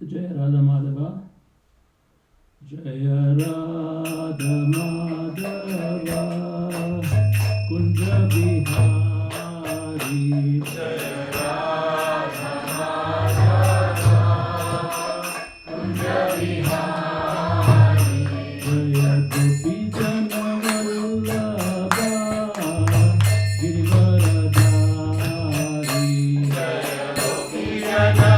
Jaya Radha Madhava, Jaya Radha Madhava, Kunja Bihari, Jaya Radha Madhava, Kunja Bihari, Jaya Gopi Jana Vallabha, Girivaradhari, Jaya Gopi Jana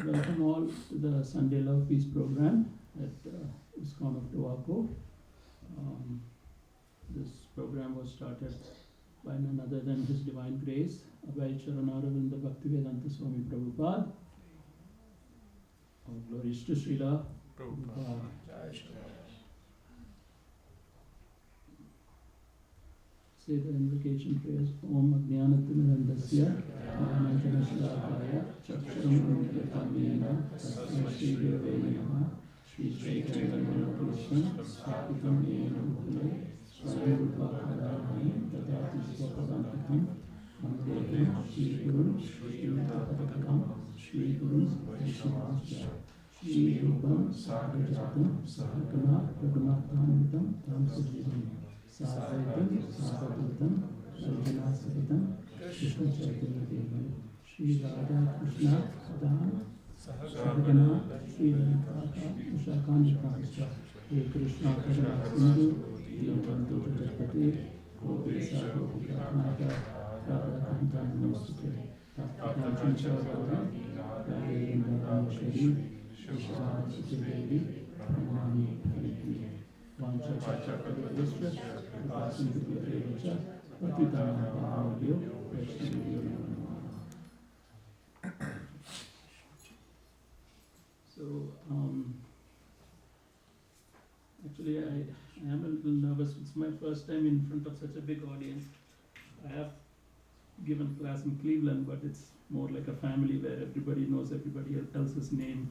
Welcome all to the Sunday Love Peace program at ISKCON of Tobacco. This program was started by none other than His Divine Grace, Abhay Charanaravinda Bhaktivedanta Swami Prabhupada. All glories to Srila Prabhupada. Say the invocation prayers. Om Ajnanatimirandasya Jnananjana Shalakaya Chakshuram Unnatatamena Tasya Shri Gurave Namaha Shri Shri Chaitanya Krishna Sthapitam Yena Bhutale Swayam Rupa Kadavani Tadati Swapadantakam Vandeham Shri Guru Shri Tapadakam Shri Guru Vaishnavasya Shri Rupam Sagrajatam Sahakana Raghunathanvitam Tam Sajivam Sadhaitam, Sadhaitam, Sarjanasvatam, Krishna Chaitanya Devan, Shri Radha Krishna, Sadhan, Sahagana, Shri Radha, Ushakani Prancha, Hare Krishna Karna Sindhu, Dilavantu Jagapati, Gopi Sadhu Gopika Radha Kanta Namaste, Tapatan Chinchadara, Radha Rameshwari, Shri Devi, Pranami Praniti. Vancha Chacha Kadavishra, Vasim Vidyavacha, Patitana Bhavyo, Vaishnavyo Namaha. So, actually I am a little nervous. It's my first time in front of such a big audience. I have given class in Cleveland, but it's more like a family where everybody knows everybody else's name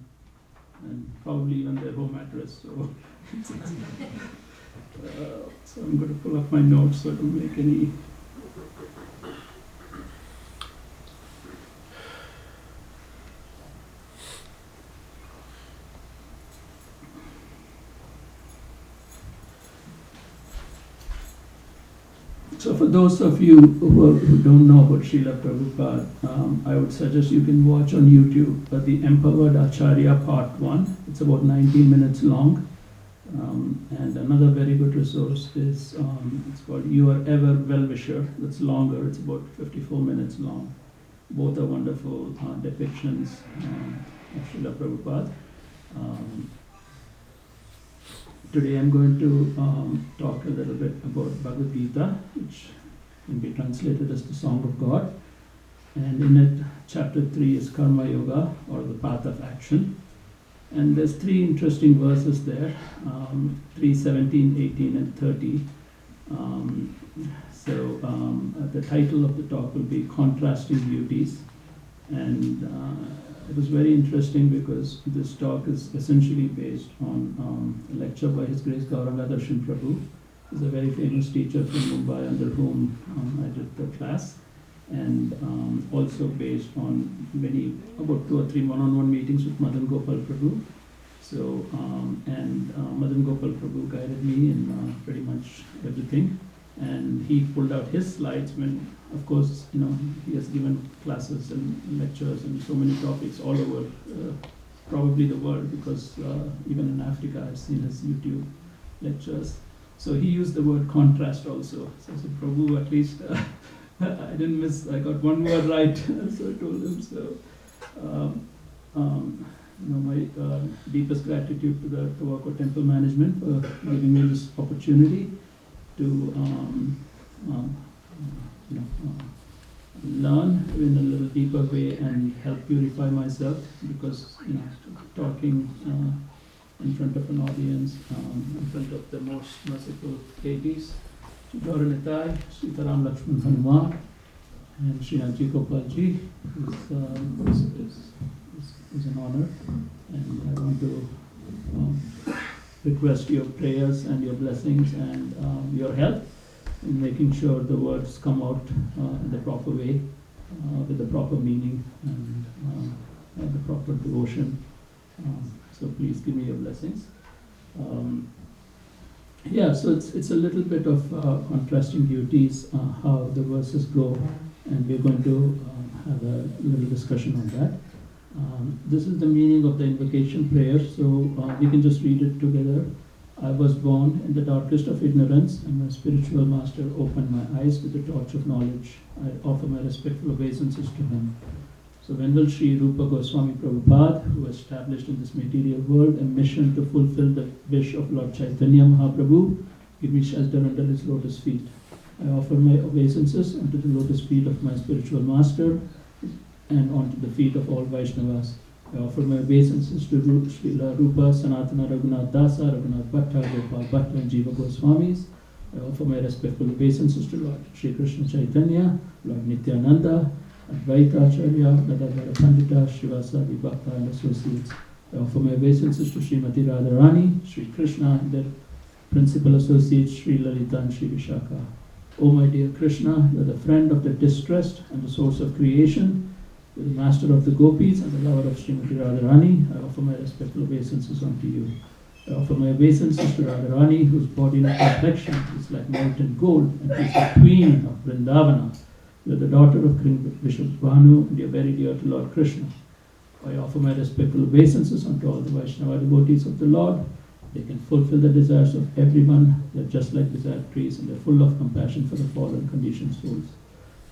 and probably even their home address. So, so I'm going to pull up my notes so I don't make any. So for those of you who don't know about Srila Prabhupada, I would suggest you can watch on YouTube the Empowered Acharya Part 1. It's about 19 minutes long. And another very good resource is, it's called Your Ever Well-Wisher. That's longer, it's about 54 minutes long. Both are wonderful depictions of Srila Prabhupada. Um, Today I'm going to talk a little bit about Bhagavad Gita, which can be translated as the Song of God. And in it, chapter 3 is Karma Yoga, or the path of action. And there's three interesting verses there, 3, 17, 18, and 30. The title of the talk will be Contrasting Beauties. And it was very interesting because this talk is essentially based on a lecture by His Grace Gauranga Darshan Prabhu. He's a very famous teacher from Mumbai under whom I did the class. And also based on about 2 or 3 one-on-one meetings with Madan Gopal Prabhu. So, Madan Gopal Prabhu guided me in pretty much everything. And he pulled out his slides when, of course, he has given classes and lectures and so many topics all over, probably the world, because even in Africa I've seen his YouTube lectures. So he used the word contrast also. So I said, Prabhu, at least I didn't miss, I got one word right. So I told him so. My deepest gratitude to the Tawako Temple Management for giving me this opportunity to learn in a little deeper way and help purify myself, because talking in front of an audience, in front of the most merciful deities, Sri Gauranitai, Sri Taram Lakshman Hanuman, and Sri HG Gopalji is an honor, and I want to request your prayers and your blessings and your help in making sure the words come out in the proper way, with the proper meaning and the proper devotion. So please give me your blessings. So it's a little bit of contrasting beauties, how the verses go, and we're going to have a little discussion on that. This is the meaning of the invocation prayer, so we can just read it together. I was born in the darkest of ignorance, and my spiritual master opened my eyes with the torch of knowledge. I offer my respectful obeisances to him. So Venerable Sri Rupa Goswami Prabhupada, who established in this material world a mission to fulfill the wish of Lord Chaitanya Mahaprabhu, give me shelter under his lotus feet. I offer my obeisances unto the lotus feet of my spiritual master and onto the feet of all Vaishnavas. I offer my obeisances to Srila Rupa, Sanatana Raghunath Dasa, Raghunath Bhatta, Gopal Bhatta, and Jiva Goswamis. I offer my respectful obeisances to Lord Sri Krishna Chaitanya, Lord Nityananda, Advaita Acharya, Gadadhara Pandita, Srivasadi Bhakta and associates. I offer my obeisances to Srimati Radharani, Sri Krishna, and their principal associates, Sri Lalita and Sri Vishaka. O my dear Krishna, you are the friend of the distressed and the source of creation. You are the master of the gopis and the lover of Srimati Radharani. I offer my respectful obeisances unto you. I offer my obeisances to Radharani, whose body and complexion is like molten gold, and who is the queen of Vrindavana. You are the daughter of King Bishop Bhanu, and you are very dear to Lord Krishna. I offer my respectful obeisances unto all the Vaishnava devotees of the Lord. They can fulfill the desires of everyone. They are just like desired trees, and they are full of compassion for the fallen conditioned souls.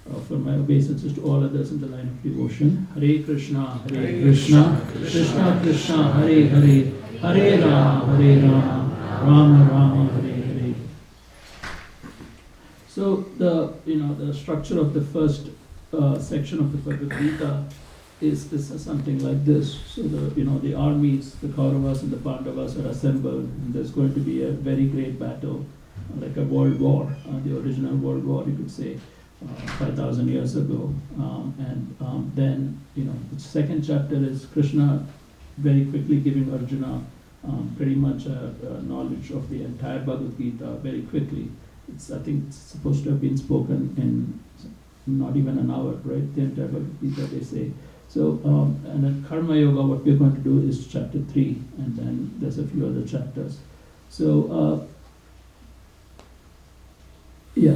I offer my obeisances to all others in the line of devotion. Hare Krishna, Hare Krishna, Krishna Krishna, Hare Hare, Hare Rama, Rama Rama, Hare Hare. So the structure of the first section of the Bhagavad Gita is something like this. So the armies, the Kauravas and the Pandavas are assembled, and there's going to be a very great battle, like a world war, the original world war, you could say, 5,000 years ago. Then the second chapter is Krishna very quickly giving Arjuna pretty much a knowledge of the entire Bhagavad Gita very quickly. I think it's supposed to have been spoken in not even an hour, right? The entire Bhagavad Gita, they say. So, and then Karma Yoga, what we're going to do is chapter 3, and then there's a few other chapters. So,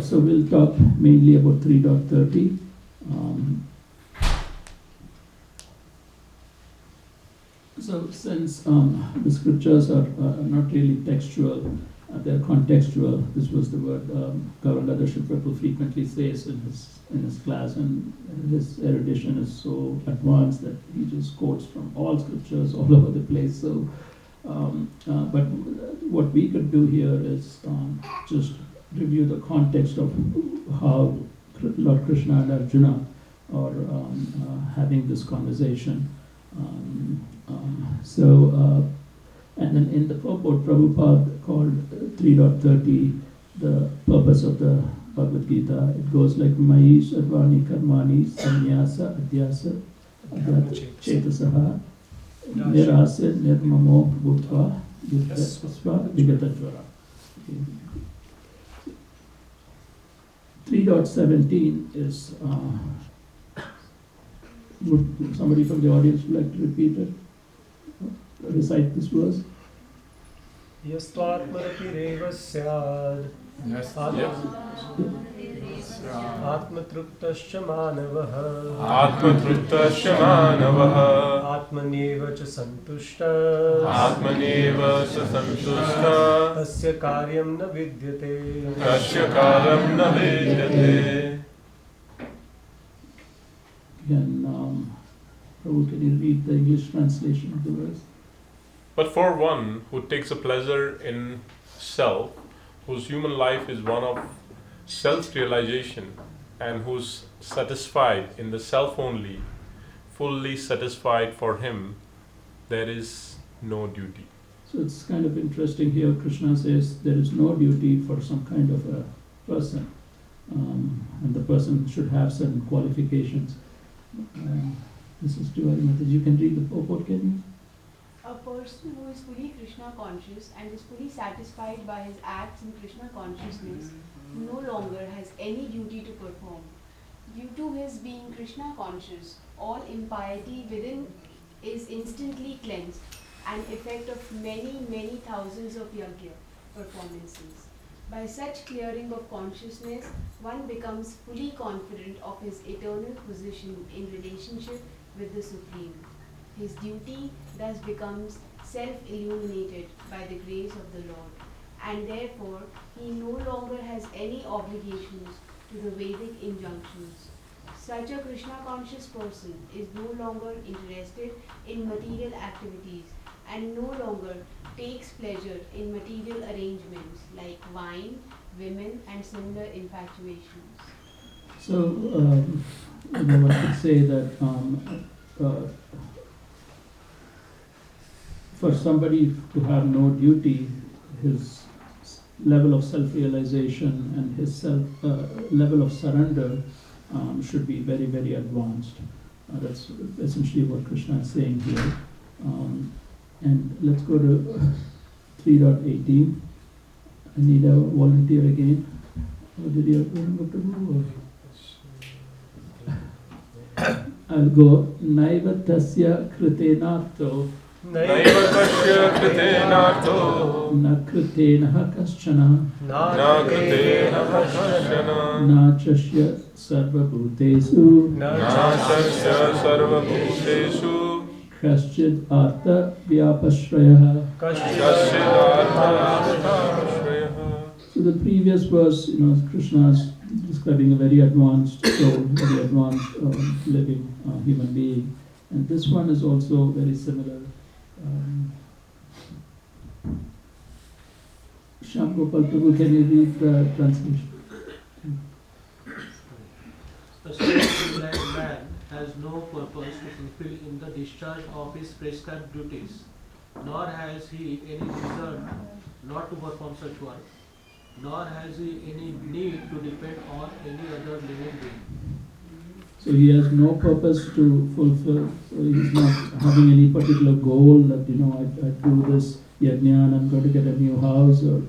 so we'll talk mainly about 3.30. So since the scriptures are not really textual, they're contextual. This was the word Gauranga Darshan Prabhu frequently says in his class, and his erudition is so advanced that he just quotes from all scriptures all over the place. So, but what we could do here is just review the context of how Lord Krishna and Arjuna are having this conversation. And then in the purport, Prabhupada called 3.30 the purpose of the Bhagavad Gita. It goes like Mai Sarvani Karmani Sanyasa Adhyasa Chetasaha Nirasa Nirmamo Bhutva Yudhasva Vigatadvara. 3.17 is, would somebody from the audience would like to repeat it? Recite this verse. Yastvatmaratireva syad Atmatruptascha manavah Atmatruptascha manavah Atmaneva cha santushta Atmaneva cha santushta Tasya karyam na vidyate Tasya karyam na vidyate. Again, Prabhu, can you read the English translation of the verse? But for one who takes a pleasure in self, whose human life is one of self-realization, and who's satisfied in the self only, fully satisfied for him, there is no duty. So it's kind of interesting here. Krishna says there is no duty for some kind of a person, and the person should have certain qualifications. This is Hari Mataji. You can read the purport, can you? A person who is fully Krishna conscious and is fully satisfied by his acts in Krishna consciousness no longer has any duty to perform. Due to his being Krishna conscious, all impiety within is instantly cleansed, an effect of many thousands of yajna performances. By such clearing of consciousness, one becomes fully confident of his eternal position in relationship with the Supreme. His duty thus becomes self-illuminated by the grace of the Lord, and therefore he no longer has any obligations to the Vedic injunctions. Such a Krishna-conscious person is no longer interested in material activities and no longer takes pleasure in material arrangements like wine, women, and similar infatuations. So, one could say that for somebody to have no duty, his level of self-realization and his level of surrender should be very advanced. That's essentially what Krishna is saying here. And let's go to 3.18. I need a volunteer again. Or did you remember to move? I'll go. Naiva tasya kritenato. Naiva tasya kritenato. Na kritenaha kaschana. Na kritenaha kaschana. Na chasya sarvabhutesu. Na chasya sarvabhutesu. Kaschid artha vyapashrayah. Kaschid artha vyapashrayah. So the previous verse, Krishna is describing a very advanced soul, very advanced living human being. And this one is also very similar. Shyam Gopal Prabhu, can you read the translation? The self-realized man has no purpose to fulfill in the discharge of his prescribed duties, nor has he any reason not to perform such work, nor has he any need to depend on any other living being. So he has no purpose to fulfill, so he's not having any particular goal that, I do this yajna and I'm going to get a new house, or,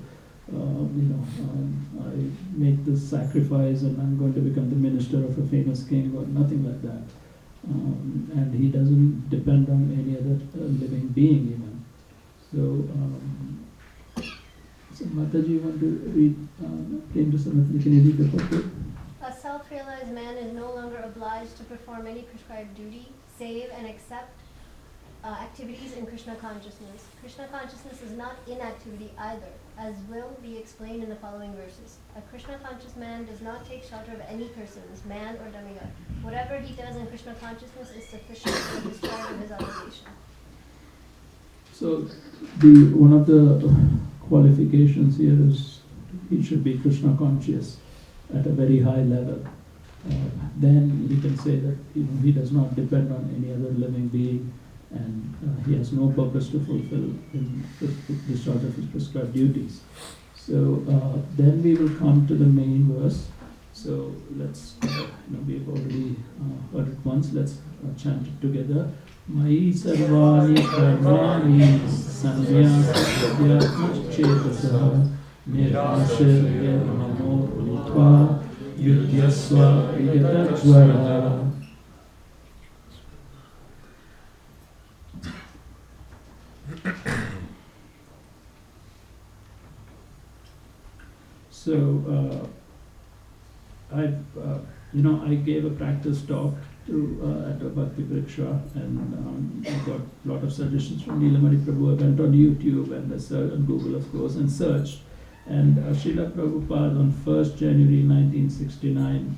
I make this sacrifice and I'm going to become the minister of a famous king, or nothing like that. And he doesn't depend on any other living being even. So Mataji, you want to read, Prem Rasamataji, can you read the purport? A self-realized man is no longer obliged to perform any prescribed duty, save and accept activities in Krishna consciousness. Krishna consciousness is not inactivity either, as will be explained in the following verses. A Krishna conscious man does not take shelter of any persons, man or demigod. Whatever he does in Krishna consciousness is sufficient for the discharge of his obligation. So, one of the qualifications here is he should be Krishna conscious at a very high level. Then we can say that he does not depend on any other living being, and he has no purpose to fulfill in the discharge of his prescribed duties. So then we will come to the main verse. So let's, we've already heard it once. Let's chant it together. Mai sarvani karmani sanyasya chetasa nirashirya namo bhutva yudyasva vigatajvara. So I gave a practice talk at a Bhakti Vriksha, and I got a lot of suggestions from Nilamani Prabhu. I went on YouTube and on Google, of course, and searched. And Srila Prabhupada on 1st January 1969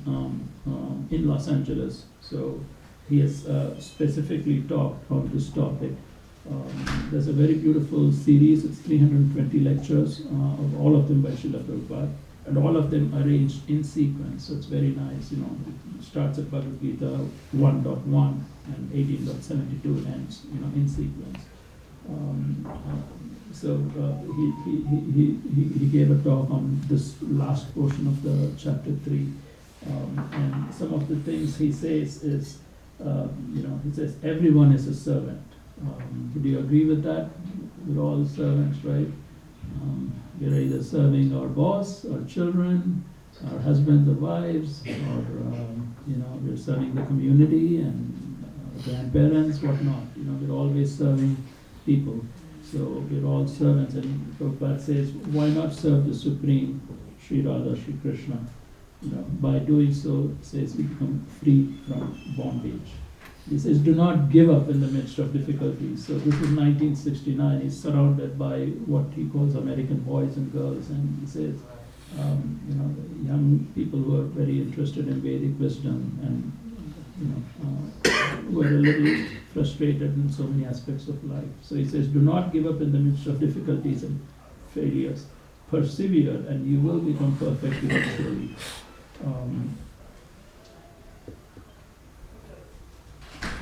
in Los Angeles. So he has specifically talked on this topic. There's a very beautiful series. It's 320 lectures, of all of them by Srila Prabhupada, and all of them arranged in sequence. So it's very nice. It starts at Bhagavad Gita 1.1 and 18.72 ends, in sequence. So he gave a talk on this last portion of the chapter 3, and some of the things he says is, he says everyone is a servant. Would you agree with that? We're all servants, right? We're either serving our boss, our children, our husbands or wives, or we're serving the community and grandparents, whatnot. We're always serving people. So we're all servants, and Prabhupada says, why not serve the Supreme, Sri Radha, Sri Krishna? By doing so, says, we become free from bondage. He says, do not give up in the midst of difficulties. So this is 1969. He's surrounded by what he calls American boys and girls, and he says, young people who are very interested in Vedic wisdom and who are a little frustrated in so many aspects of life. So he says, do not give up in the midst of difficulties and failures. Persevere, and you will become perfect eventually.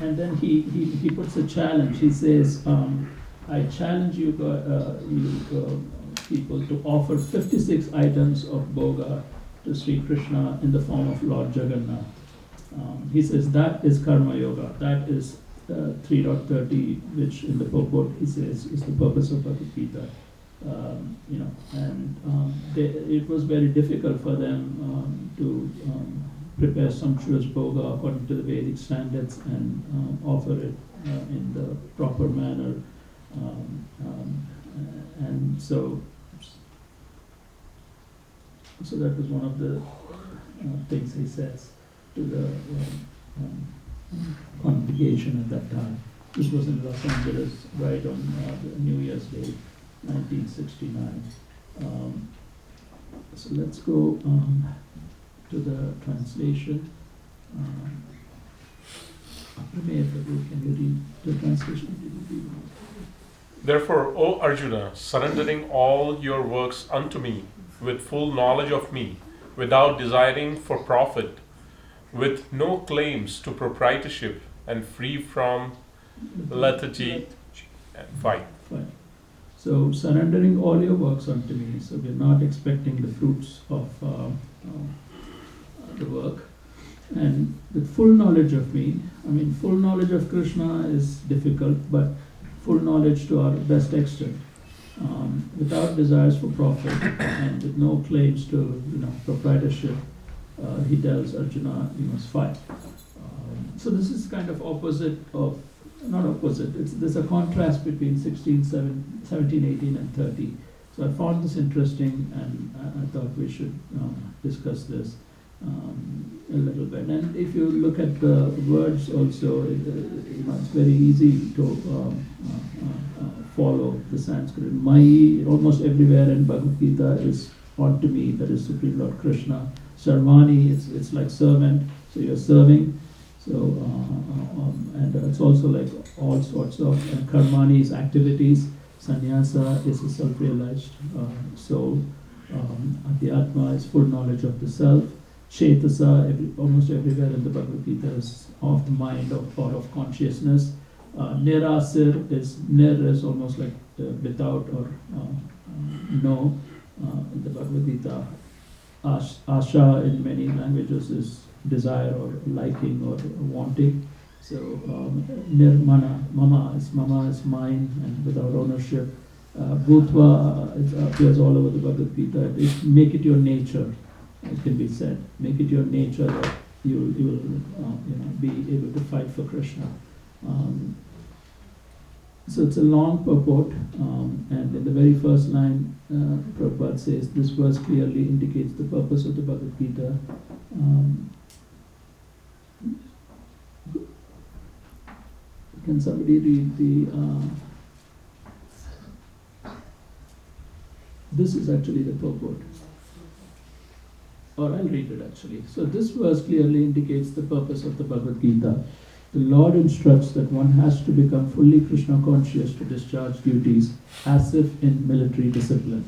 And then he puts a challenge. He says, I challenge you people to offer 56 items of bhoga to Sri Krishna in the form of Lord Jagannath. He says that is karma yoga. That is 3.30, which in the purport he says is the purpose of Bhagavad Gita. It was very difficult for them to prepare sumptuous bhoga according to the Vedic standards and offer it in the proper manner. And so that was one of the things he says to the congregation at that time. This was in Los Angeles, right on New Year's Day, 1969. So let's go to the translation. Can you read the translation? Therefore, O Arjuna, surrendering all your works unto me, with full knowledge of me, without desiring for profit, with no claims to proprietorship, and free from lethargy and fight. So surrendering all your works unto me. So we're not expecting the fruits of the work. And with full knowledge of me, full knowledge of Krishna is difficult, but full knowledge to our best extent. Without desires for profit and with no claims to proprietorship, he tells Arjuna, you must fight. So this is kind of opposite of, not opposite, there's a contrast between 16, 17, 18 and 30. So I found this interesting, and I thought we should discuss this. a little bit. And if you look at the words also, it's very easy to follow the Sanskrit. Mai, almost everywhere in Bhagavad Gita, is unto me, that is Supreme Lord Krishna. Sarvani, it's like servant, so you're serving. So, and it's also like all sorts of, and karmani is activities, sannyasa is a self-realized soul, adhyatma is full knowledge of the self, chetasa, almost everywhere in the Bhagavad Gita is of the mind or of consciousness. Nirasir is almost like without or no. In the Bhagavad Gita, asha in many languages is desire or liking or wanting. So nirmana, mama is mine and without ownership. Bhutva, it appears all over the Bhagavad Gita. Make it your nature, it can be said. Make it your nature that you will be able to fight for Krishna. So it's a long purport, and in the very first line, Prabhupada says, this verse clearly indicates the purpose of the Bhagavad Gita. Can somebody read the... this is actually the purport. Or I'll read it actually. So this verse clearly indicates the purpose of the Bhagavad Gita. The Lord instructs that one has to become fully Krishna conscious to discharge duties as if in military discipline.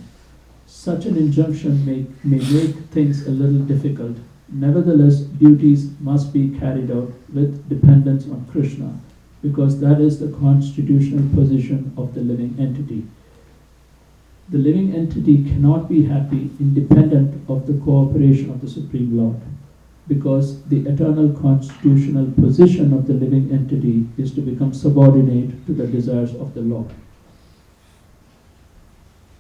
Such an injunction may make things a little difficult. Nevertheless, duties must be carried out with dependence on Krishna, because that is the constitutional position of the living entity. The living entity cannot be happy independent of the cooperation of the Supreme Lord, because the eternal constitutional position of the living entity is to become subordinate to the desires of the Lord.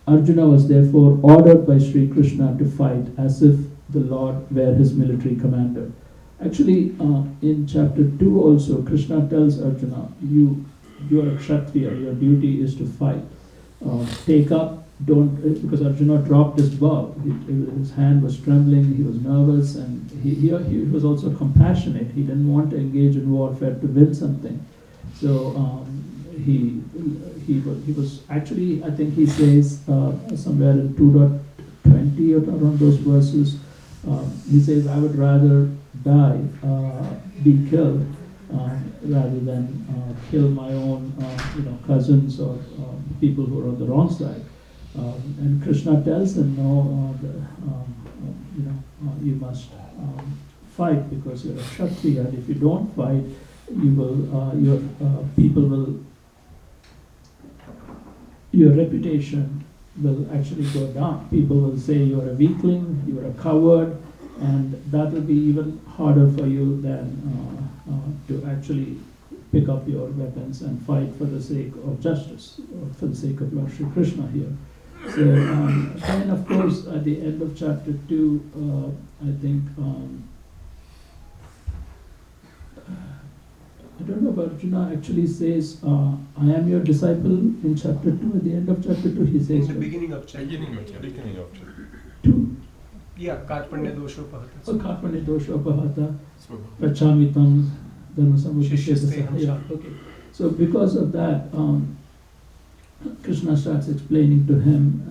Arjuna was therefore ordered by Sri Krishna to fight as if the Lord were his military commander. Actually, in chapter 2 also, Krishna tells Arjuna, you are a Kshatriya, your duty is to fight. Take up, don't, because Arjuna dropped his bow. His hand was trembling, he was nervous, and he was also compassionate. He didn't want to engage in warfare to win something. So he was actually, I think he says somewhere in 2.20 or around those verses, he says, I would rather die, be killed, rather than kill my own cousins or people who are on the wrong side. And Krishna tells him, no, you must fight because you're a Kshatriya, and if you don't fight, you will, your people will, your reputation will actually go down. People will say you're a weakling, you're a coward, and that will be even harder for you than to actually pick up your weapons and fight for the sake of justice, or for the sake of Lord Sri Krishna here. So then, of course, at the end of chapter 2, I think, I don't know, but Arjuna actually says, I am your disciple in chapter 2. At the end of chapter 2, he says... In the beginning of chapter. Beginning of chapter 2. Yeah, Karpanya Doshopahata. So, Karpanya Doshopahata, Prachamitam, Dharmasamudishesasa. Yeah, okay. So, because of that, Krishna starts explaining to him,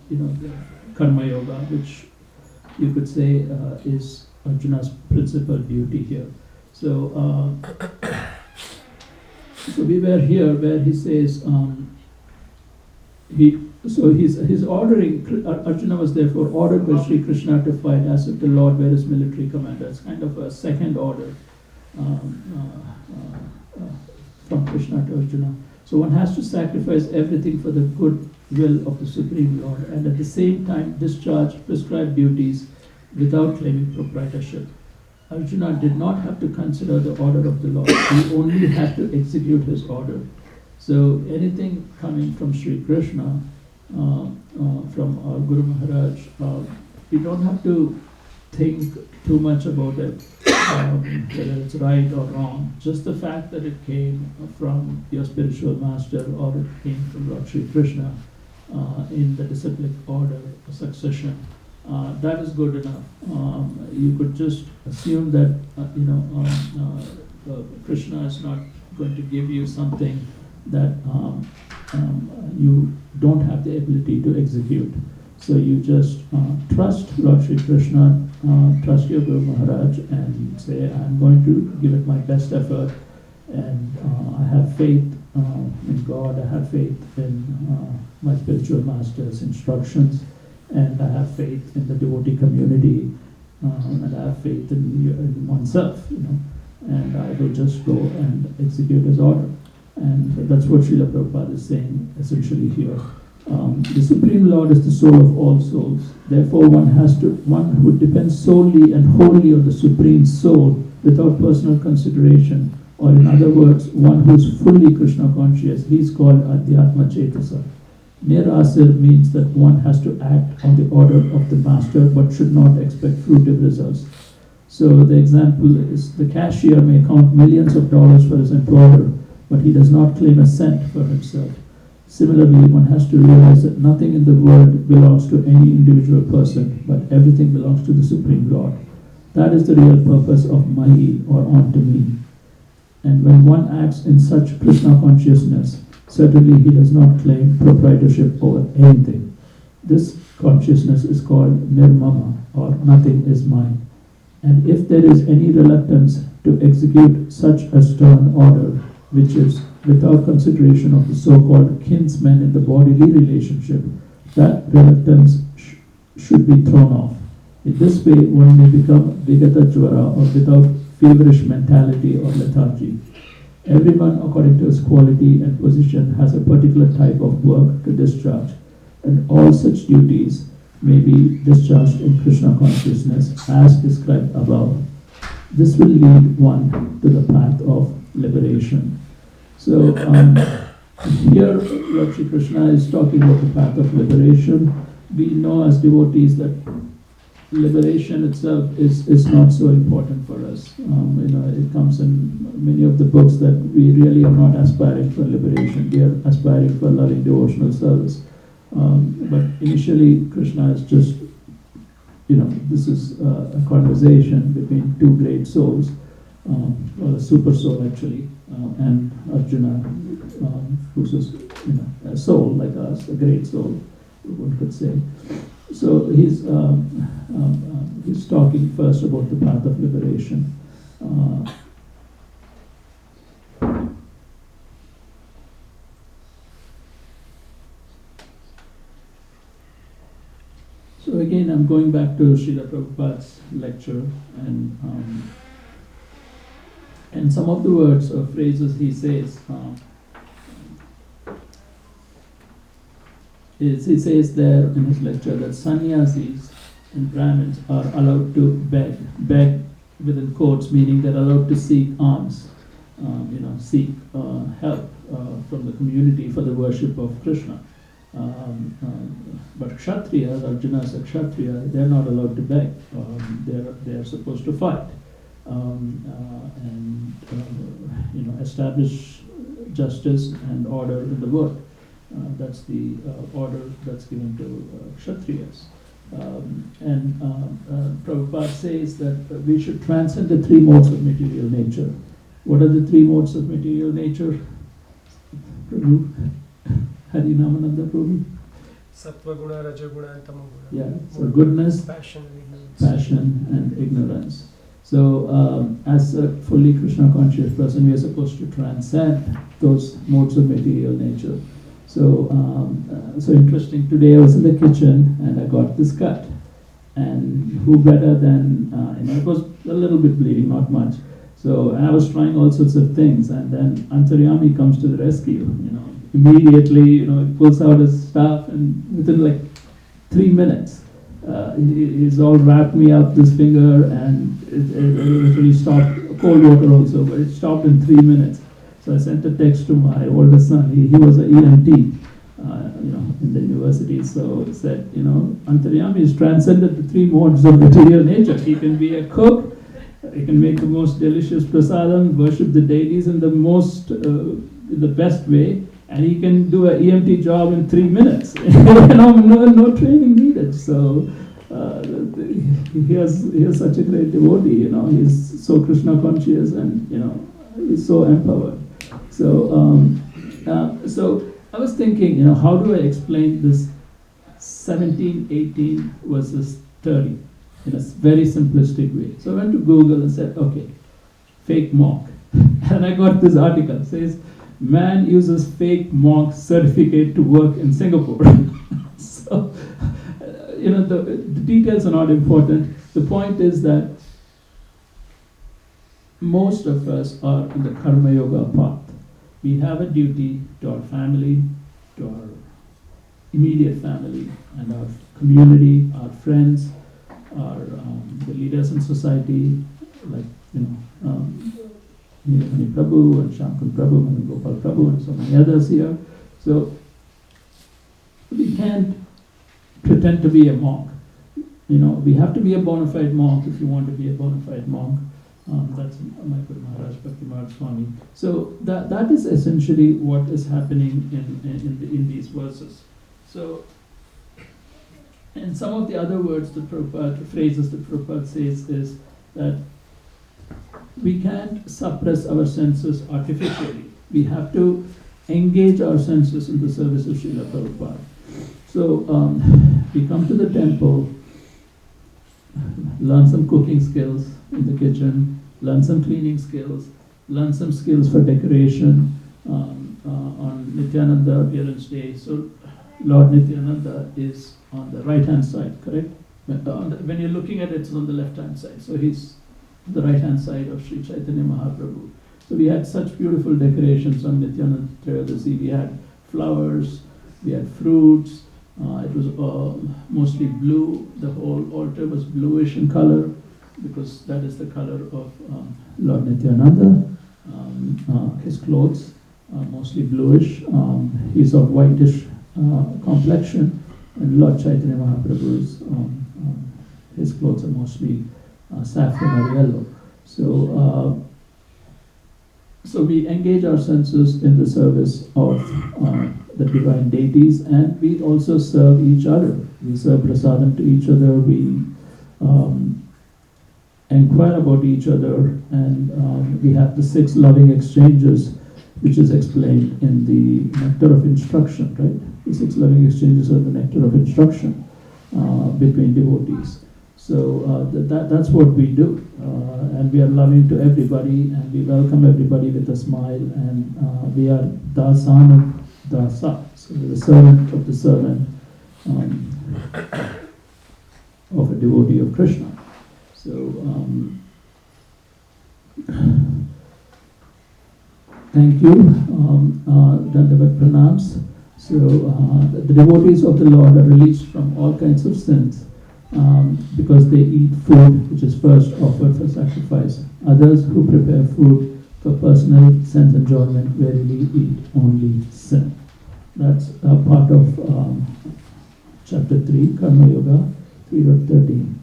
the Karma Yoga, which you could say is Arjuna's principal duty here. So, so we were here where he says he's ordering. Arjuna was therefore ordered by Sri Krishna to fight as if the Lord were his military commander. It's kind of a second order from Krishna to Arjuna. So one has to sacrifice everything for the good will of the Supreme Lord, and at the same time discharge prescribed duties without claiming proprietorship. Arjuna did not have to consider the order of the Lord. He only had to execute his order. So anything coming from Sri Krishna, from our Guru Maharaj, we don't have to think too much about it, whether it's right or wrong. Just the fact that it came from your spiritual master or it came from Lord Sri Krishna in the disciplic order, succession, that is good enough. You could just assume that Krishna is not going to give you something that you don't have the ability to execute. So you just trust Lord Shri Krishna, trust your Guru Maharaj, and say, I'm going to give it my best effort, and I have faith in God, I have faith in my spiritual master's instructions, and I have faith in the devotee community, and I have faith in oneself, and I will just go and execute his order. And that's what Srila Prabhupada is saying essentially here. The Supreme Lord is the soul of all souls. Therefore, one who depends solely and wholly on the Supreme Soul without personal consideration, or in other words, one who is fully Krishna conscious, he is called Adhyatma Chetasa. Mere asir means that one has to act on the order of the master but should not expect fruitive results. So the example is, the cashier may count millions of dollars for his employer, but he does not claim a cent for himself. Similarly, one has to realize that nothing in the world belongs to any individual person, but everything belongs to the Supreme Lord. That is the real purpose of Mahi, or unto me. And when one acts in such Krishna consciousness, certainly he does not claim proprietorship over anything. This consciousness is called nirmama, or nothing is mine. And if there is any reluctance to execute such a stern order, which is without consideration of the so-called kinsmen in the bodily relationship, that reluctance should be thrown off. In this way, one may become vigata jvara, or without feverish mentality or lethargy. Everyone, according to his quality and position, has a particular type of work to discharge, and all such duties may be discharged in Krishna consciousness as described above. This will lead one to the path of liberation. So here Lord Shri Krishna is talking about the path of liberation. We know as devotees that liberation itself is not so important for us. It comes in many of the books that we really are not aspiring for liberation. We are aspiring for loving devotional service. But initially Krishna is just, this is a conversation between two great souls, or a super soul actually, and Arjuna, who's a soul like us, a great soul, one could say. So he's talking first about the path of liberation. So again, I'm going back to Srila Prabhupada's lecture, and some of the words or phrases he says. He says there in his lecture that sannyasis and Brahmins are allowed to beg within quotes, meaning they're allowed to seek alms, seek help from the community for the worship of Krishna. But Kshatriyas, Arjuna is a Kshatriya, they're not allowed to beg. They're supposed to fight and establish justice and order in the world. That's the order that's given to Kshatriyas. Prabhupada says that we should transcend the three modes of material nature. What are the three modes of material nature? Prabhu? Harinamananda Prabhu? Sattva guna, raja guna, and tama guna. Yeah, so goodness, passion, and ignorance. Passion and ignorance. So as a fully Krishna conscious person, we are supposed to transcend those modes of material nature. So interesting, today I was in the kitchen and I got this cut. And who better than, it was a little bit bleeding, not much. So I was trying all sorts of things, and then Antaryami comes to the rescue, Immediately, he pulls out his staff, and within like 3 minutes, he's all wrapped me up this finger, and it literally stopped, cold water also, but it stopped in 3 minutes. So I sent a text to my oldest son. He was an EMT, in the university. So he said, Antaryami has transcended the three modes of material nature. He can be a cook, he can make the most delicious prasadam, worship the deities in the best way, and he can do an EMT job in 3 minutes. No training needed. So he has such a great devotee, he's so Krishna conscious, and he's so empowered. So I was thinking, how do I explain this 17, 18 versus 30 in a very simplistic way? So I went to Google and said, okay, fake monk. And I got this article. It says, man uses fake monk certificate to work in Singapore. So, the details are not important. The point is that most of us are in the Karma Yoga path. We have a duty to our family, to our immediate family, and our community, our friends, the leaders in society, like Hari Prabhu and Shankar Prabhu and Gopal Prabhu and so many others here. So we can't pretend to be a monk. We have to be a bona fide monk if you want to be a bona fide monk. That's my Guru Maharaj Bhakti Maharaj Swami. So that is essentially what is happening in these verses. So, and some of the other words the phrases that Prabhupada says is that we can't suppress our senses artificially. We have to engage our senses in the service of Srila Prabhupada. So we come to the temple, learn some cooking skills in the kitchen, learn some cleaning skills, learn some skills for decoration on Nityananda appearance day. So Lord Nityananda is on the right-hand side, correct? When you're looking at it, it's on the left-hand side. So he's the right-hand side of Sri Chaitanya Mahaprabhu. So we had such beautiful decorations on Nityananda Trayodasi. We had flowers, we had fruits. It was mostly blue. The whole altar was bluish in color because that is the color of Lord Nityananda. His clothes are mostly bluish. He's of whitish complexion, and Lord Chaitanya Mahaprabhu's his clothes are mostly saffron or yellow. So we engage our senses in the service of the divine deities, and we also serve each other. We serve prasadam to each other, we inquire about each other, and we have the 6 loving exchanges, which is explained in the nectar of instruction, right? The 6 loving exchanges are the nectar of instruction between devotees. So that's what we do, and we are loving to everybody, and we welcome everybody with a smile, and we are dasana dasa, so the servant of the servant of a devotee of Krishna. So thank you, Dandavat Pranams. So the devotees of the Lord are released from all kinds of sins because they eat food which is first offered for sacrifice. Others who prepare food for personal sense enjoyment verily eat only sin. That's part of chapter 3, Karma Yoga 3.13.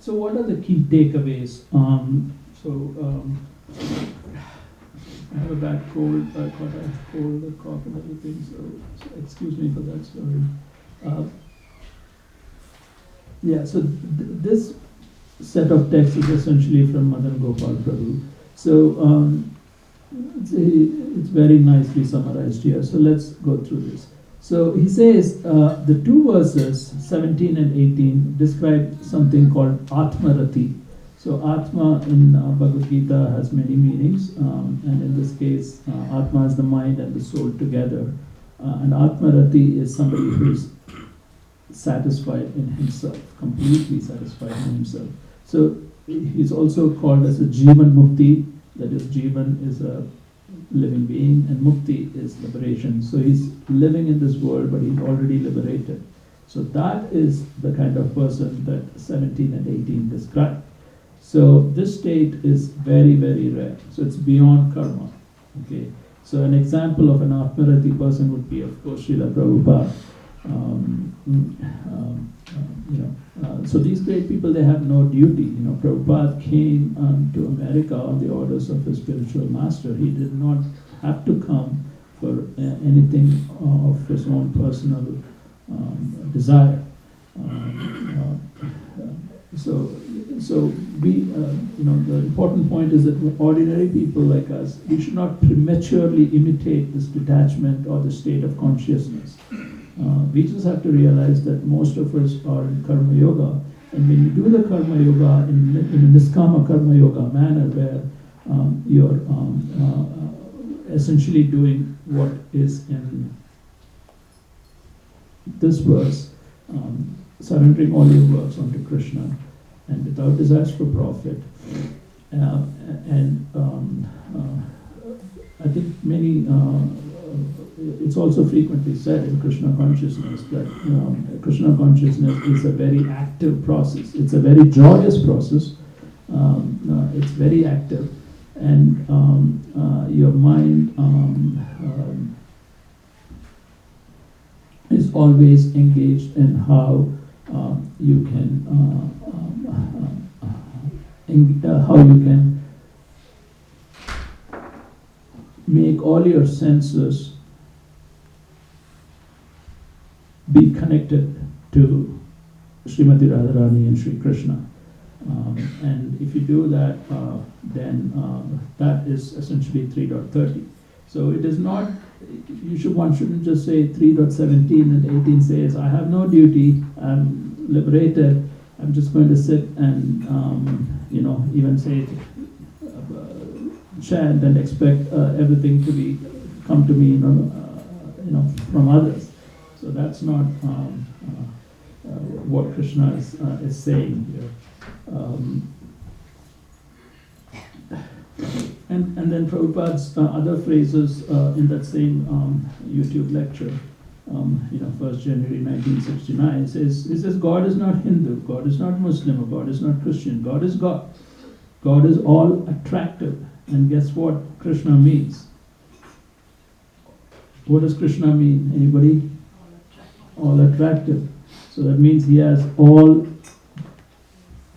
So what are the key takeaways? I have a bad cold. I caught a cold, a cough, and everything. So excuse me for that. Sorry. So this set of texts is essentially from Madan Gopal Prabhu. So it's very nicely summarized here. So let's go through this. So he says the 2 verses, 17 and 18, describe something called Atmarati. So Atma in Bhagavad Gita has many meanings, and in this case, Atma is the mind and the soul together. And Atmarati is somebody who is satisfied in himself, completely satisfied in himself. So he's also called as a Jivan Mukti, that is, Jivan is a living being, and Mukti is liberation. So he's living in this world, but he's already liberated. So that is the kind of person that 17 and 18 describe. So this state is very, very rare. So it's beyond karma. Okay. So an example of an Atmarati person would be, of course, Srila Prabhupada. So these great people, they have no duty. Prabhupada came to America on the orders of his spiritual master. He did not have to come for anything of his own personal desire. So we, the important point is that ordinary people like us, we should not prematurely imitate this detachment or the state of consciousness. We just have to realize that most of us are in karma yoga, and when you do the karma yoga in a niskama karma yoga manner, where you're essentially doing what is in this verse, surrendering all your works onto Krishna, and without desires for profit. I think it's also frequently said in Krishna consciousness that Krishna consciousness is a very active process. It's a very joyous process. It's very active, and your mind is always engaged in how you can make all your senses be connected to Srimati Radharani and Sri Krishna. And if you do that, then that is essentially 3.30. So it is not, one shouldn't just say 3.17 and 18 says, I have no duty, I'm liberated, I'm just going to sit and, even say, chant and expect everything to come to me, from others. So that's not what Krishna is saying here. And then Prabhupada's other phrases in that same YouTube lecture, 1st January 1969, he says, God is not Hindu, God is not Muslim, or God is not Christian, God is God. God is all attractive. And guess what Krishna means? What does Krishna mean? Anybody? All attractive. So that means he has all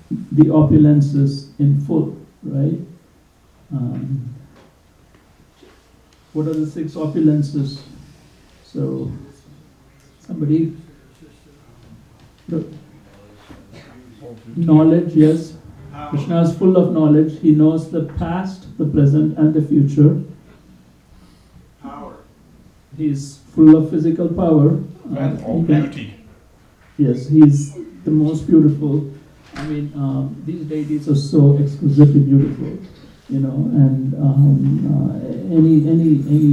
the opulences in full, right? What are the 6 opulences? So, somebody? Knowledge, yes. Krishna is full of knowledge. He knows the past, the present, and the future. Power. He's full of physical power. And all beauty. Yes, he's the most beautiful. I mean, these deities are so exquisitely beautiful, and any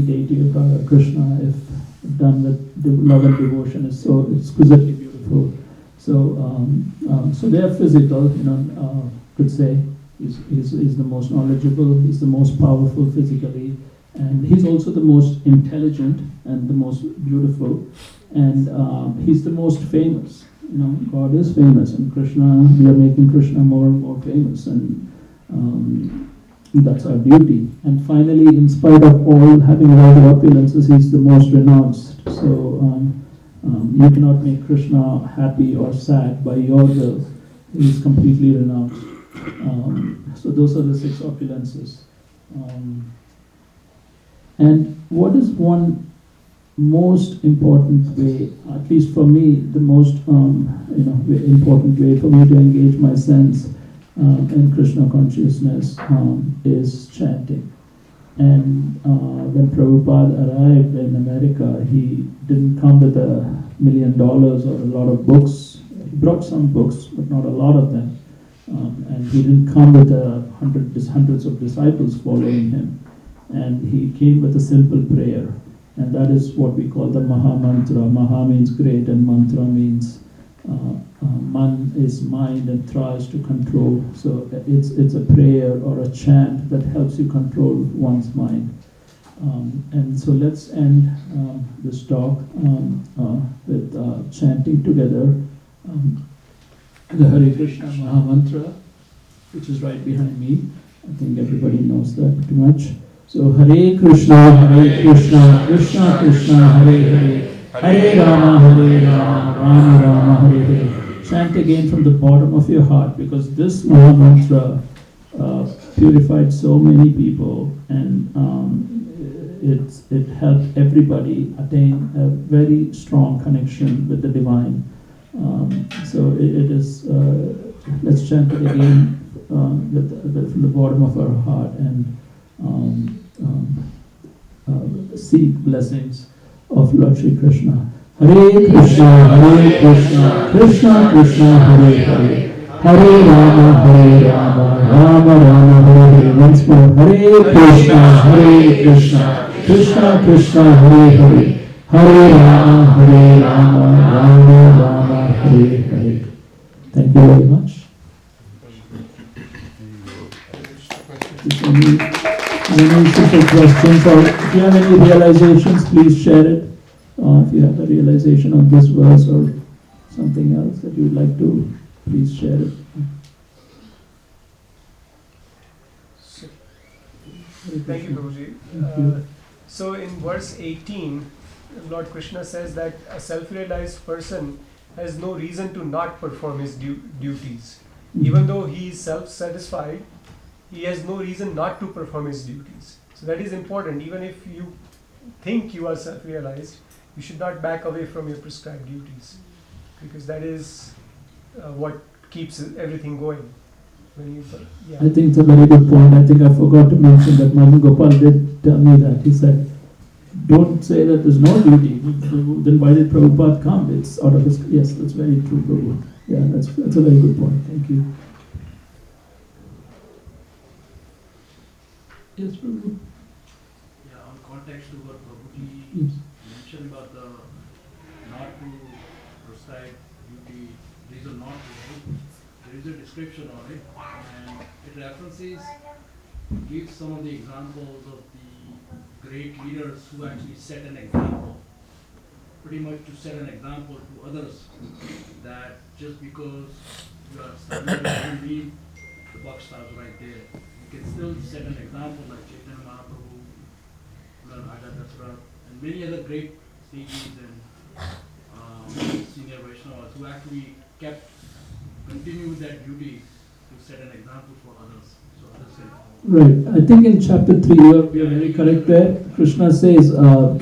deity of God or Krishna, if done with love and devotion, is so exquisitely beautiful. So they are physical, could say. He's the most knowledgeable, he's the most powerful physically, and he's also the most intelligent and the most beautiful, and he's the most famous. God is famous, and Krishna, we are making Krishna more and more famous, and that's our duty. And finally, in spite of having all the opulences, he's the most renounced. So you cannot make Krishna happy or sad by your will. He's completely renounced. So those are the 6 opulences. And what is one most important way, at least for me, the most important way for me to engage my sense in Krishna consciousness is chanting. And when Prabhupada arrived in America, he didn't come with $1 million or a lot of books. He brought some books, but not a lot of them. And he didn't come with hundreds of disciples following him. And he came with a simple prayer. And that is what we call the Maha Mantra. Maha means great, and Mantra means Man is mind, and Tra is to control. So it's a prayer or a chant that helps you control one's mind. And so let's end this talk with chanting together the Hare Krishna Maha Mantra, which is right behind me. I think everybody knows that pretty much. So Hare Krishna, Krishna Krishna, Hare Hare, Hare Rama, Rama Rama, Hare Hare. chant again from the bottom of your heart, because this Maha Mantra purified so many people, and it helped everybody attain a very strong connection with the divine. So it is, let's chant it again from the bottom of our heart and seek blessings of Lord Shri Krishna. Hare Krishna, Krishna Krishna, Hare Hare, Hare Rama, Rama Rama, Hare Hare. Once more, Hare Krishna, Krishna Krishna, Hare Hare, Hare Rama, Rama Rama, Hare Hare. Thank you very much. Any simple questions, or if you have any realizations, please share it. If you have a realization of this verse or something else that you would like to, please share it. Thank you, Prabhuji. Thank you. So in verse 18, Lord Krishna says that a self-realized person has no reason to not perform his duties. Even though he is self-satisfied, he has no reason not to perform his duties. So that is important. Even if you think you are self-realized, you should not back away from your prescribed duties, because that is what keeps everything going. When you, I think it's a very good point. I think I forgot to mention that Madan Gopal did tell me that. He said, don't say that there's no duty. Then why did Prabhupada come? It's out of his... Yes, that's very true, Prabhu. Yeah, that's a very good point. Thank you. Yes, Prabhu. Yeah, on context to what Prabhuji Yes. mentioned about the not to prescribe duty, reason not to, there is a description of it, and it references, gives some of the examples of the great leaders who actually set an example, pretty much to set an example to others, that just because you are studying doesn't mean the buck stops right there. You can still set an example like Chaitanya Mahaprabhu, Lord Raja Dasra, and many other great sages and senior Vaishnavas who actually continued that duty to set an example for others. So others can follow. Right. I think in chapter 3, you are very correct there. Krishna says,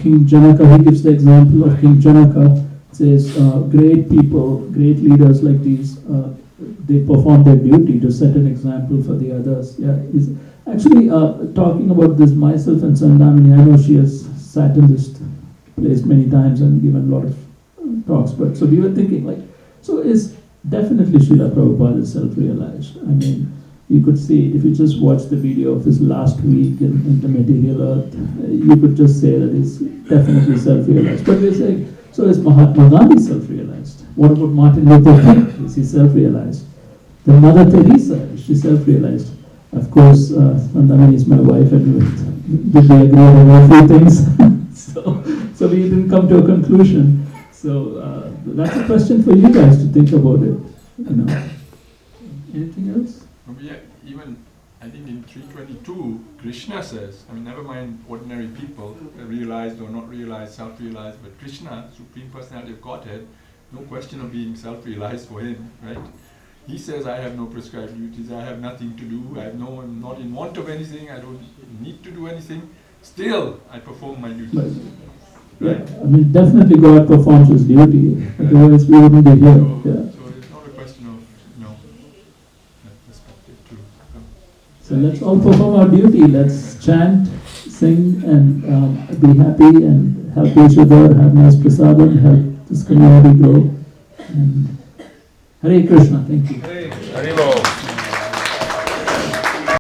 King Janaka, he gives the example of King Janaka, says, great people, great leaders like these, they perform their duty to set an example for the others. Yeah, he's actually talking about this myself and Sandamini. I know she has sat in this place many times and given a lot of talks, but so we were thinking like, so is definitely Srila Prabhupada is self-realized. I mean, you could see, if you just watch the video of his last week in the material earth, you could just say that he's definitely self-realized. But we're saying, so is Mahatma Gandhi self-realized? What about Martin Luther King? Is he self-realized? Then Mother Teresa, is she self-realized? Of course, Nandamani is my wife, and did we agree on a few things? so we didn't come to a conclusion. So that's a question for you guys to think about it. You know. Anything else? Yeah, even I think in 322, Krishna says, I mean, never mind ordinary people, realized or not realized, self-realized, but Krishna, Supreme Personality of Godhead, no question of being self-realized for him, right? He says, I have no prescribed duties, I have nothing to do, I'm not in want of anything, I don't need to do anything, still I perform my duties. Right. I mean, definitely God performs his duty, otherwise we wouldn't be here. So it's not a question of, that perspective too. So let's all perform our duty. Let's chant, sing, and be happy and help each other, have nice prasadam, help this community grow. And Hare Krishna. Thank you. Hare Haribol.